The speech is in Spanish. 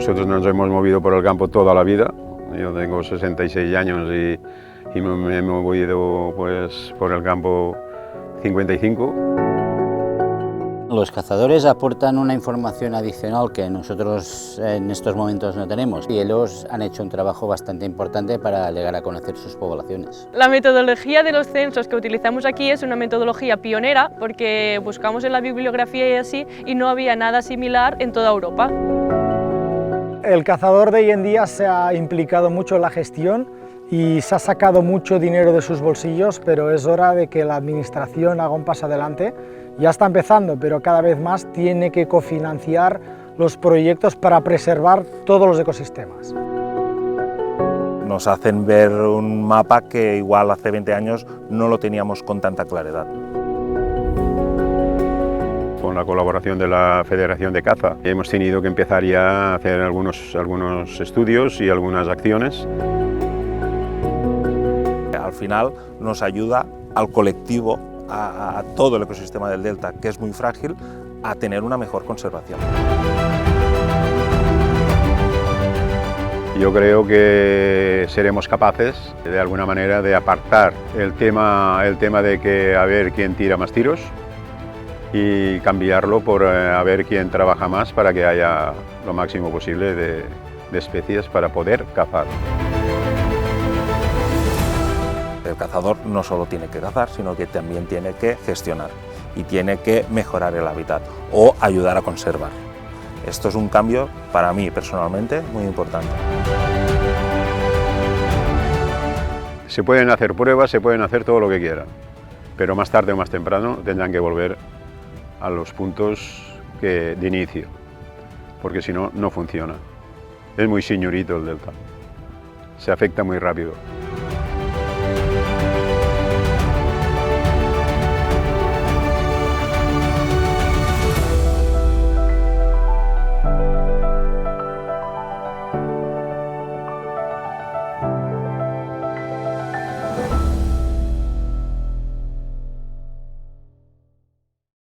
Nosotros nos hemos movido por el campo toda la vida. Yo tengo 66 años y me he movido pues, por el campo 55. Los cazadores aportan una información adicional que nosotros en estos momentos no tenemos y ellos han hecho un trabajo bastante importante para llegar a conocer sus poblaciones. La metodología de los censos que utilizamos aquí es una metodología pionera porque buscamos en la bibliografía y así y no había nada similar en toda Europa. El cazador de hoy en día se ha implicado mucho en la gestión y se ha sacado mucho dinero de sus bolsillos, pero es hora de que la administración haga un paso adelante. Ya está empezando, pero cada vez más tiene que cofinanciar los proyectos para preservar todos los ecosistemas. Nos hacen ver un mapa que igual hace 20 años no lo teníamos con tanta claridad. Con la colaboración de la Federación de Caza hemos tenido que empezar ya a hacer algunos estudios y algunas acciones. Al final nos ayuda al colectivo, a todo el ecosistema del delta, que es muy frágil, a tener una mejor conservación. Yo creo que seremos capaces, de alguna manera, de apartar el tema de que a ver quién tira más tiros y cambiarlo por a ver quién trabaja más para que haya lo máximo posible de especies para poder cazar. El cazador no solo tiene que cazar, sino que también tiene que gestionar y tiene que mejorar el hábitat o ayudar a conservar. Esto es un cambio, para mí personalmente, muy importante. Se pueden hacer pruebas, se pueden hacer todo lo que quieran, pero más tarde o más temprano tendrán que volver a los puntos de inicio, porque si no, no funciona. Es muy señorito el delta, se afecta muy rápido.